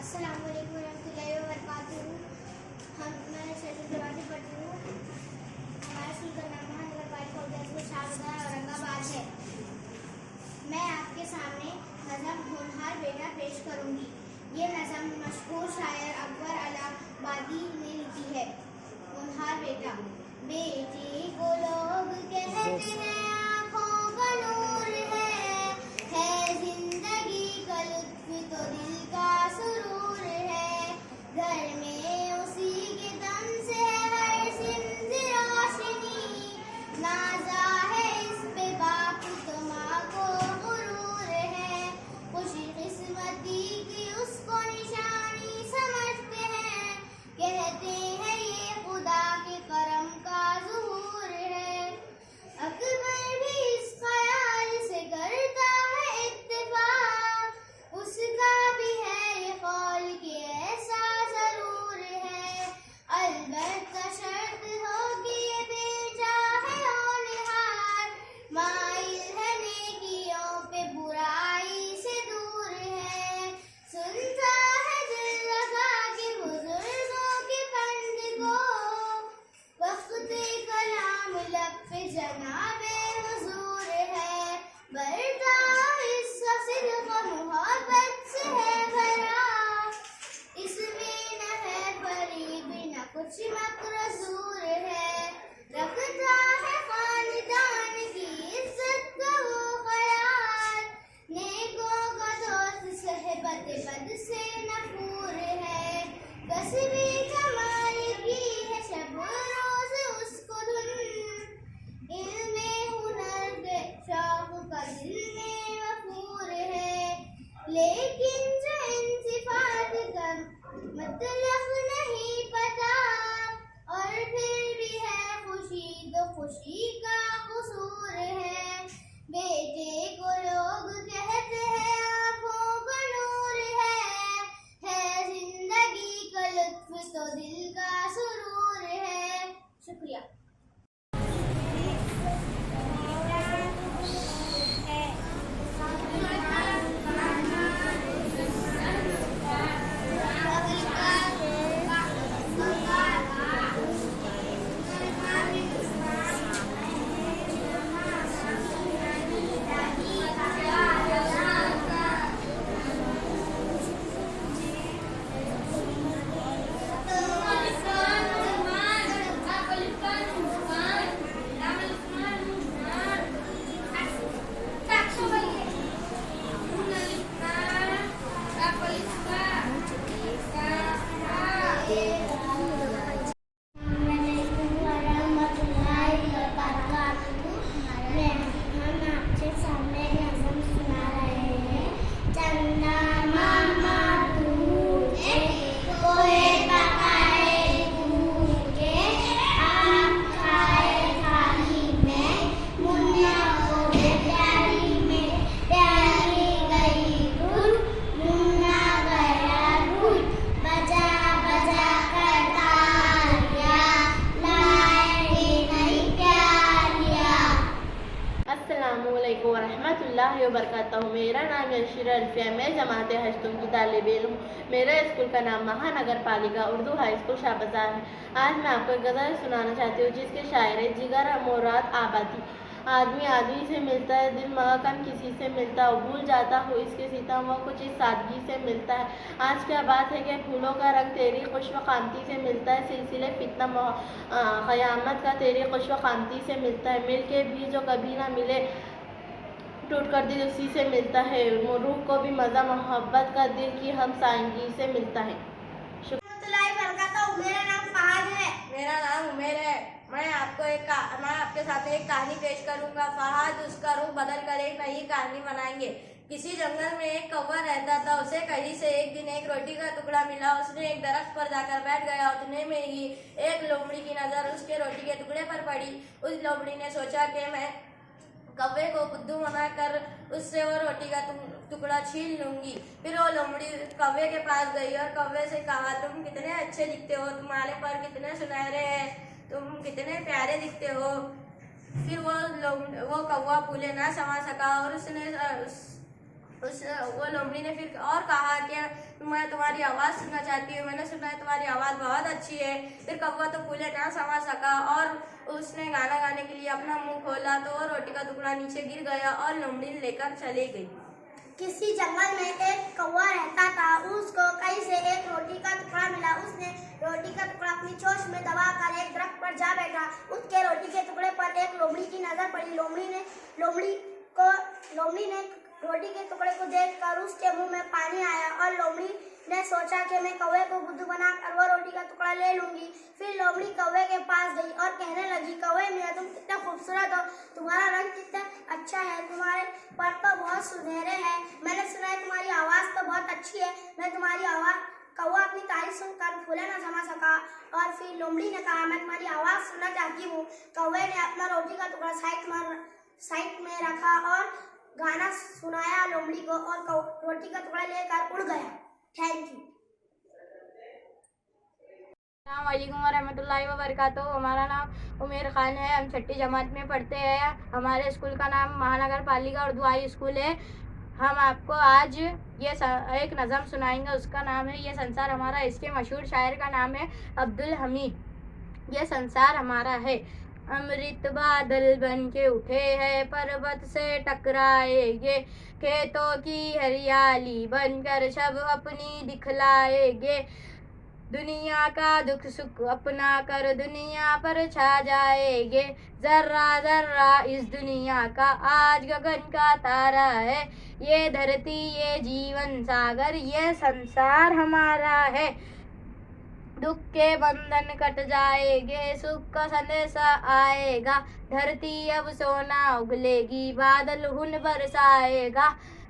अस्सलाम वालेकुम रहमतुल्लाहि व बरकातुहू। मैं सेशन जमाती पढ़ती हूँ। हमारे स्कूल का नाम महानगर पालिका उदयपुर शाहबाद औरंगाबाद है। मैं आपके सामने नज़म होनहार बेटा पेश करूँगी। ये नज़म मशहूर शायर अकबर इलाहाबादी ने लिखी है। होनहार बेटा। बेटे को लोग कहते हैं आँखों का नूर है जिंदगी का लुत्फ तो दिल का सुरूर है। घर में उसी के दम से हर सिमत रोशनी, नाजा है इस पे बाप तो माँ को गुरूर है। खुशी किस्मती की उसको निशानी समझते हैं, कहते हैं ये खुदा के करम का ज़ुहूर है। अकबर भी इस ख्याल से करता है इत्तेफाक, उसका भी है ये कौल कि ऐसा जरूर है। अलबत्ता शर्त होगी ये बेटा है होनहार, माइल है नेकियों पे बुराई से दूर है। सुनता है दिल लगा के बुजुर्गों के फंद को, वक़्त कलाम लब पे जनाबे हुजूर है। बरता इसका सिद्क़ मोहब्बत से है भरा, इसमें न है फरीब न कुछ मक्र ज़ूर है। रखता है खानदान की इज्जत का वो ख्याल, नेकों का दोस्त सहबत बद से नफूर है। कसबी कमाल की है शब रोज़ उसको धुन, इल्मे हुनर के शौक़ का दिल में वफूर है। लेकिन जो इन सिफ़ात का मतलब नहीं पता, और फिर भी है खुशी तो खुशी का कसूर है। बेटे को लोग कहते हैं आँखों का नूर है जिंदगी का लुत्फ तो दिल का सुरूर है। शुक्रिया। अस्सलामुअलैकुम वरहमतुल्लाहि वबरकातुहू। मेरा नाम यशीरा अल्फिया, मैं जमात हश्तुम की तालिब इल्म हूँ। मेरे स्कूल का नाम महानगर पालिका उर्दू हाई स्कूल शाहबाद है। आज मैं आपको एक गज़ल सुनाना चाहती हूँ जिसके शायर है जिगर मुराद आबादी। आदमी आदमी से मिलता है, दिल मगम किसी से मिलता है, भूल जाता हूँ इसके सीता वो कुछ इस सादगी से मिलता है। आज क्या बात है कि फूलों का रंग तेरी खुशव खामती से मिलता है, सिलसिले फितना क़यामत का तेरी खुशव खामती से मिलता है। मिल के भी जो कभी ना मिले, टूट कर दिल उसी से मिलता है। रूह को भी मज़ा मोहब्बत का दिल की हम साइंगी से मिलता है। मेरा नाम फहाद है। मेरा नाम उमेर है। मैं आपके साथ एक कहानी पेश करूंगा। फहाद उसका रूप बदल कर एक नई कहानी बनाएंगे। किसी जंगल में एक कौवा रहता था। उसे कहीं से एक दिन एक रोटी का टुकड़ा मिला। उसने एक दरख्त पर जाकर बैठ गया। उतने में ही एक लोमड़ी की नजर उसके रोटी के टुकड़े पर पड़ी। उस लोमड़ी ने सोचा कि मैं कौवे को बुद्धू बनाकर उससे वो रोटी का टुकड़ा छीन लूंगी। फिर वो लोमड़ी कौवे के पास गई और कौवे से कहा, तुम कितने अच्छे दिखते हो, तुम्हारे पर कितने सुनहरे हैं, तुम कितने प्यारे दिखते हो। फिर वो कौवा फूले ना समा सका और उसने वो लोमड़ी ने फिर और कहा कि मैं तुम्हारी आवाज़ सुनना चाहती हूँ, मैंने सुना है तुम्हारी आवाज़ बहुत अच्छी है। फिर कौवा तो फूले ना समझ सका और उसने गाना गाने के लिए अपना मुंह खोला तो वो रोटी का टुकड़ा नीचे गिर गया और लोमड़ी लेकर चली गई। किसी जंगल में एक कौवा रहता था। उसको कहीं से एक रोटी का टुकड़ा मिला। उसने रोटी का टुकड़ा अपनी चोंच में दबाकर एक दरख्त पर जा बैठा। उसके रोटी के टुकड़े पर एक लोमड़ी की नजर पड़ी। लोमड़ी ने रोटी के टुकड़े को देखकर उसके मुंह में पानी आया और लोमड़ी ने सोचा कि मैं कौवे को बुद्धू बनाकर वो रोटी का टुकड़ा ले लूंगी। फिर लोमड़ी कौवे के पास गई और कहने लगी, कौवे मियां, तुम कितना खूबसूरत हो, तुम्हारा रंग कितना अच्छा है, तुम्हारे पर तो बहुत सुनहरे हैं, मैंने सुना है तुम्हारी आवाज़ तो बहुत अच्छी है, मैं तुम्हारी आवाज़। कौवा अपनी तारीफ सुनकर फूले न समा सका और फिर लोमड़ी ने कहा, मैं तुम्हारी आवाज़ सुनना चाहती हूँ। कौवे ने अपना रोटी का टुकड़ा साइड में रखा और गाना सुनाया लोमड़ी को और रोटी का टुकड़ा लेकर उड़ गया। Thank you. अस्सलामुअलैकुम वरहमतुल्लाहि वबरकातुहू। हमारा नाम उमेर खान है। हम 6ठी जमात में पढ़ते हैं। हमारे स्कूल का नाम महानगर पालिका उर्दू हाई स्कूल है। हम आपको आज ये एक नज़म सुनाएंगे। उसका नाम है ये संसार हमारा। इसके मशहूर शायर का नाम है अब्दुल हमीद। ये संसार हमारा है। अमृत बादल बन के उठे हैं, पर्वत से टकराएंगे, खेतों की हरियाली बनकर सब अपनी दिखलाएंगे, दुनिया का दुख सुख अपना कर दुनिया पर छा जाएंगे, जर्रा जर्रा इस दुनिया का आज गगन का तारा है, ये धरती ये जीवन सागर ये संसार हमारा है, दुख के बंधन कट जाएंगे, सुख का संदेशा आएगा, धरती अब सोना उगलेगी, बादल हुन बरसाएगा,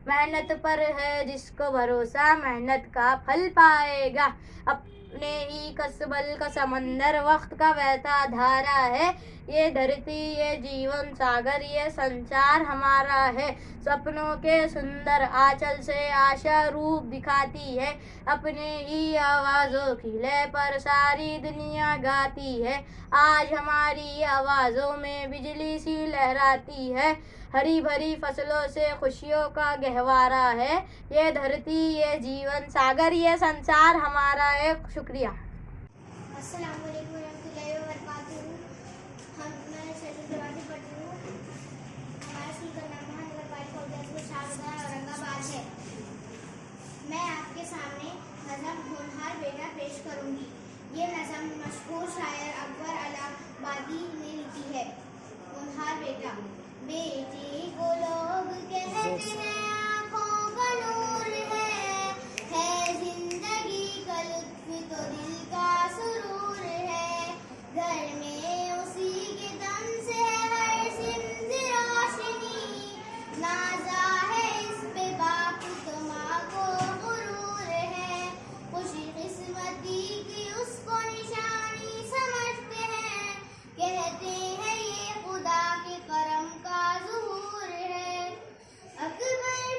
मेहनत पर है जिसको भरोसा मेहनत का फल पाएगा, अपने ही कसबल का समंदर वक्त का बहता धारा है, ये धरती ये जीवन सागर ये संसार हमारा है, सपनों के सुंदर आंचल से आशा रूप दिखाती है, अपने ही आवाज़ों की लय पर सारी दुनिया गाती है, आज हमारी आवाज़ों में बिजली सी लहराती है, हरी भरी फसलों से खुशियों का गहवारा है, ये धरती ये जीवन सागर ये संसार हमारा है। शुक्रिया। अस्सलाम वालेकुम रहमतुल्लाहि व बरकातुहू। मैं 6ठी जमात में पढ़ती हूँ। हमारे स्कूल का नाम महानगर पालिका उर्दू हाई स्कूल शाहबाद औरंगाबाद है। मैं आपके सामने नज़म होनहार बेटा पेश करूँगी। ये नज़म मशहूर शायर अकबर अलाहाबादी ने लिखी है। होनहार बेटा। बेटे को लोग कहते हैं आँखों का नूर है जिंदगी का लुत्फ तो दिल का सुरूर है, घर में उसी के दम से हर सिमत रोशनी, नाजा है इस पे बाप तो माँ को गुरूर है, खुशी किस्मती की उसको निशानी समझते हैं, कहते हैं ये खुदा के करम का ज़ुहूर है, अकबर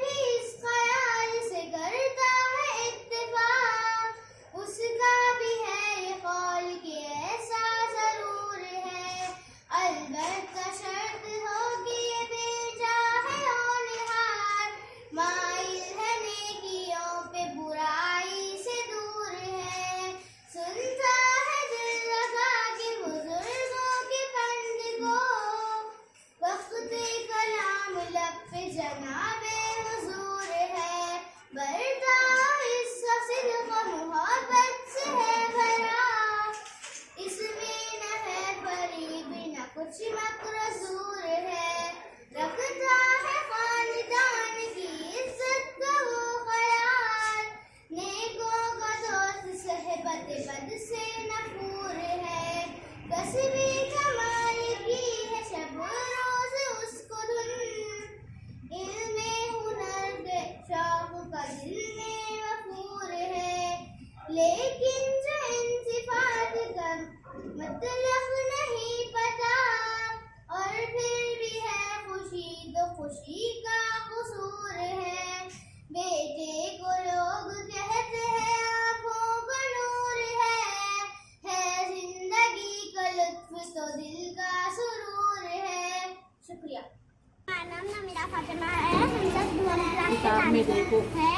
ये देखो है।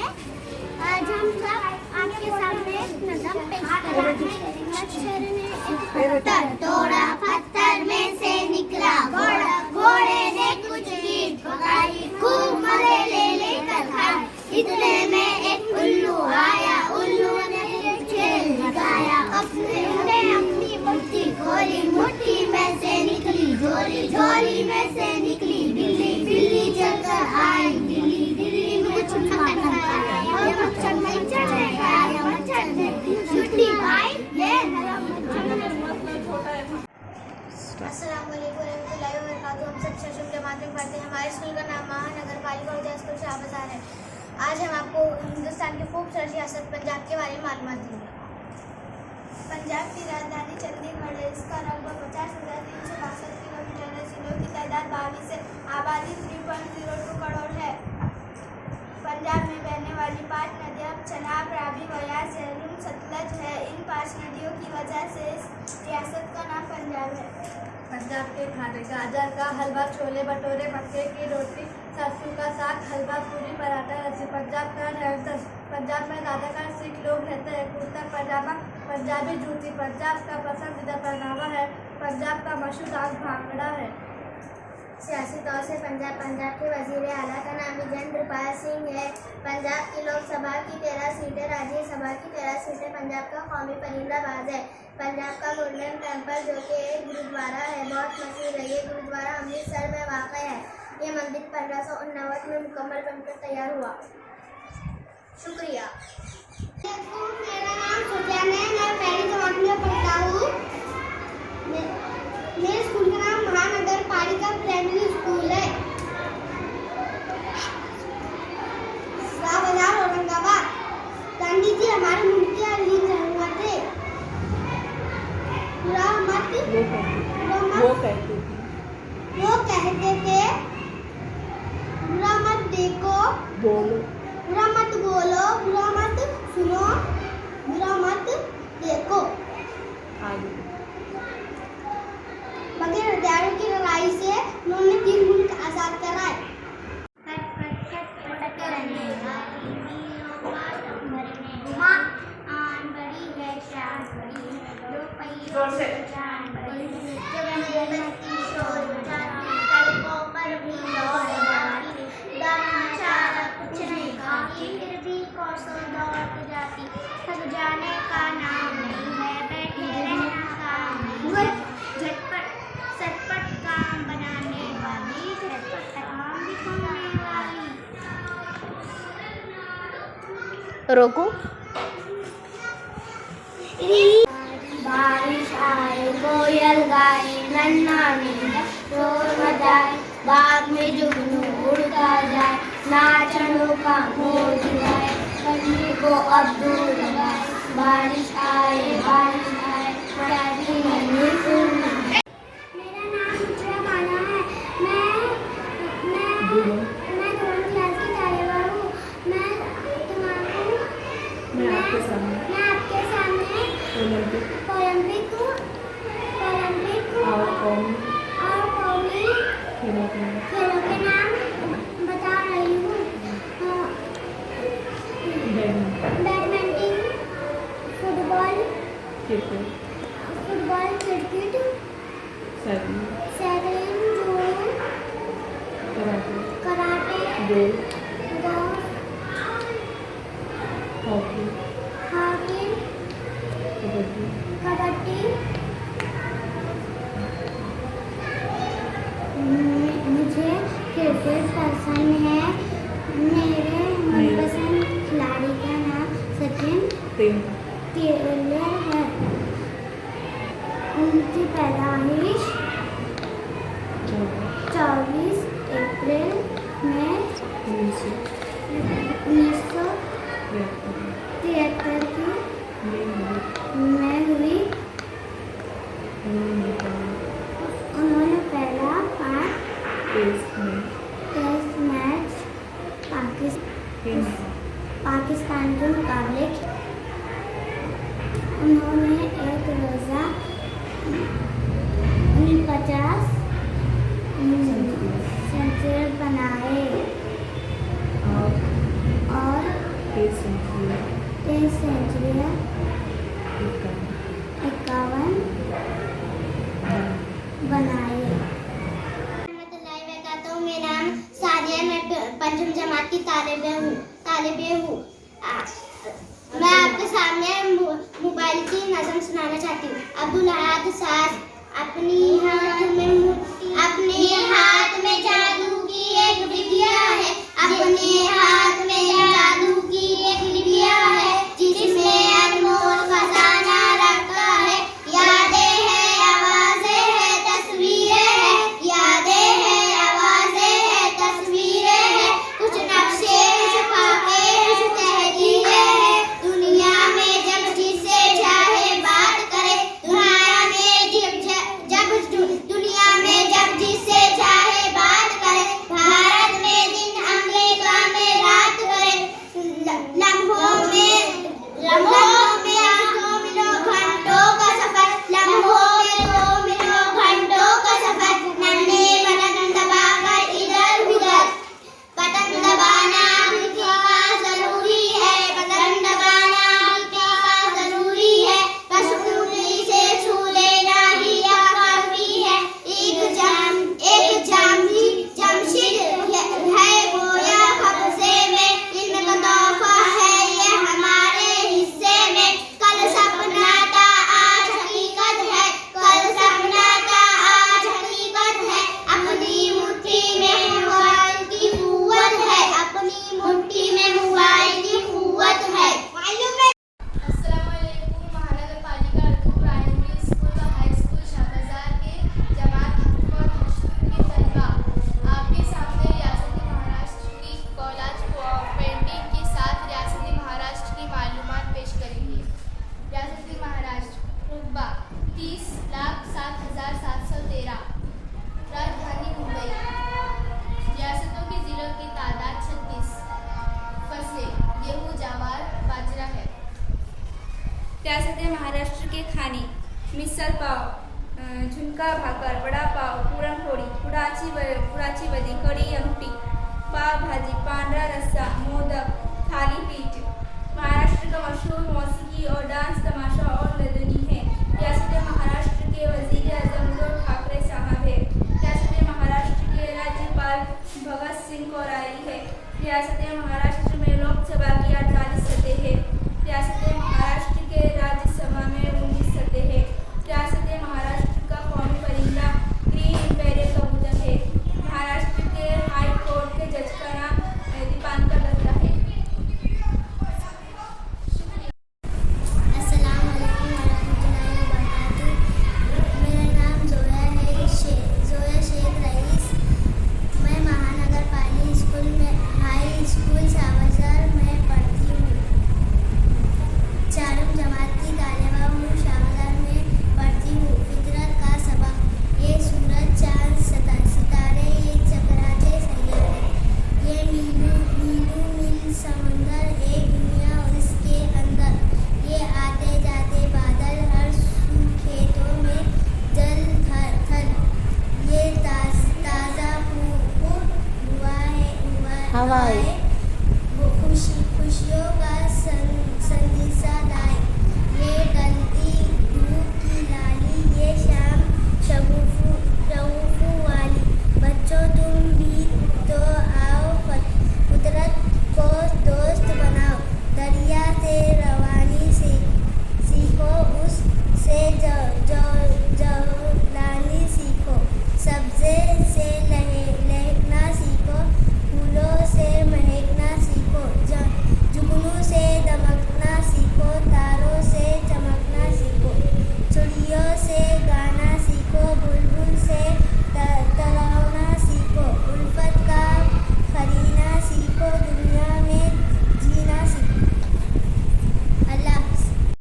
आज हम सब आपके सामने एक नज़म पेश करेंगे। मच्छर ने एक पत्थर तोड़ा, पत्थर में से निकला घोड़ा, घोड़े ने कुछ ईंट पकाई, खूब मजे ले लेकर खाए। इतने में एक उल्लू आया, उल्लू ने खेल दिखाया। अपने अपनी मुट्ठी खोली, मुट्ठी में से निकली झोली, झोली में से निकली बिल्ली, बिल्ली चलकर आई दिल्ली, दिल्ली में मच्छर ने चढ़ने खाया, मच्छर ने छुट्टी पाई, ये अस्सलाम वालेकुम रहमतुल्लाहि व बरकातहू। हम सब शशुम जमात में पढ़ते हैं। हमारे स्कूल का नाम महानगर पालिका उर्दू स्कूल शाहबाजार है। आज हम आपको हिंदुस्तान की खूबसूरत रियासत पंजाब के बारे में मालूमात देंगे। पंजाब की राजधानी चंडीगढ़ है। इसका रकबा 50,362 किलोमीटर है। जिलों की तादाद 22 है। आबादी 3.02 करोड़ है। पंजाब में बहने वाली 5 नदियाँ चनाब, रावी, बयास, झेलम, सतलज है। इन 5 नदियों की वजह से इस रियासत का नाम पंजाब है। पंजाब के खाने गाजर का हलवा, छोले भटूरे, मक्के की रोटी, सरसों का साग, हलवा, पूरी, पराठा, लस्सी। पंजाब का रहन। पंजाब में ज़्यादातर सिख लोग रहते हैं। कुर्ता पजामा, पंजाबी जूती पंजाब का पसंदीदा पहनावा है। पंजाब का मशहूर डांस भांगड़ा है। सियासी तौर से पंजाब के वजीर आला का नाम विजेंद्रपाल सिंह है। पंजाब की लोकसभा की 13 सीटें, राज्यसभा की 13 सीटें। पंजाब का कौमी परिंदा बाज है। पंजाब का गोल्डन टेम्पल जो कि एक गुरुद्वारा है, बहुत मशहूर है। ये गुरुद्वारा अमृतसर में वाक़ है। ये मंदिर 1559 में मुकम्मल बनकर तैयार हुआ। शुक्रिया। मेरा नाम सुजान है। मैं पहली जमात में पढ़ता हूँ। मेरे स्कूल का नाम महानगर पालिका प्राइमरी स्कूल है, शाहबाजार, औरंगाबाद। गांधी जी हमारे मुल्क के अजीम रहनुमा थे। वो कहते थे बुरा मत देखो, बुरा मत बोलो, बुरा मत सुनो, बुरा मत देखो। मगर हथियारों की लड़ाई से उन्होंने 3 मुल्क आजाद कराए। थक जाने का नाम नहीं है, बैठे रहना काम नहीं है। झटपट सटपट काम बनाने वाली, झटपट काम दिखाने वाली। रोको। बारिश आए, कोयल गाए, नन्हा नींदा शोर मचाए, बाग में जुगनू उड़ता जाए, नाचनों का मोर गाए, ठंडी को अब दूर लगाए। बारिश आए, प्यारी नन्ही सुन। मेरा नाम उजरा खाना है। मैं 2 क्लास की तालिबा हूँ। मैं आपके सामने ओलंपिक और कौमी खेलों के नाम बता रही हूँ। बैडमिंटन, फुटबॉल, क्रिकेट, साइकिलिंग, जुडो, कराटे, गोल्फ, हॉकी, कबड्डी। मुझे क्रिकेट पसंद है। मेरे मनपसंद खिलाड़ी का नाम सचिन तेंदुलकर है। उनकी पैदाइश 24 अप्रैल में 1973 में हुई। उन्होंने पहला टेस्ट मैच पाकिस्तान के मुकाबले खेला। उन्होंने एक रोज़ा 50 सेंचुरी बनाए। सेंचुरी है 51 बनाए। मेरा नाम सादिया, मैं पंचम जमात की तालिबे हूँ। मैं आपके सामने मोबाइल की नज़म सुनाना चाहती हूँ। अब्दुल अहद साज अपने हाथ में जादू की एक डिबिया है, अपने हाथ में जादू की एक डिबिया है, जिसमें अनमोल खजाना रखा है। यादें हैं, आवाज़ें हैं, तस्वीरें हैं, यादें हैं, आवाज़ें हैं, तस्वीरें हैं, कुछ नक्शे, कुछ खाके, कुछ तहरीरें हैं। दुनिया में जब जिससे चाहे बात करे, दुनिया में जब जिससे चाहे बात करे, भारत में दिन अमेरिका में रात करे। लम्हों में दो मिलो घंटों का सफर, लम्हों में 2 मिलो घंटों का सफर, नन्हे बटन दबाकर इधर उधर, बटन दबाना का जरूरी है, बटन दबाना का जरूरी है, बस उंगली से छू लेना ही काफी है। एक जमशीद है गोया कब्जे में, इनका तोहफा है ये हमारे हिस्से में। कल सपना था आज हकीकत है, कल सपना था आज हकीकत है, अपनी मुट्ठी में मोबाइल की कुव्वत है, अपनी मुट्ठी में मोबाइल की कुव्वत है। अस्सलामुअलैकुम। महानगर पालिका उर्दू प्राइमरी स्कूल व हाई स्कूल शाहबाजार के जमात और हश्र के तलबा आपके सामने रियासती महाराष्ट्र की कॉलेज पेंटिंग के साथ रियासती महाराष्ट्र की मालूमात पेश करेंगे। रियासती महाराष्ट्र रुतबा 30,07,713, राजधानी मुंबई, रियासतों के जिलों की तादाद 36, फसलें गेहूँ, ज्वार, बाजरा है। रियासत महाराष्ट्र के खाने मिसल पाव, झुणका भाकर, वड़ा पाव, पुरणपोळी, पुराची वडी, कढी, आमटी, पाव भाजी, पांढरा रस्सा, मोदक, थालीपीठ। महाराष्ट्र का मशहूर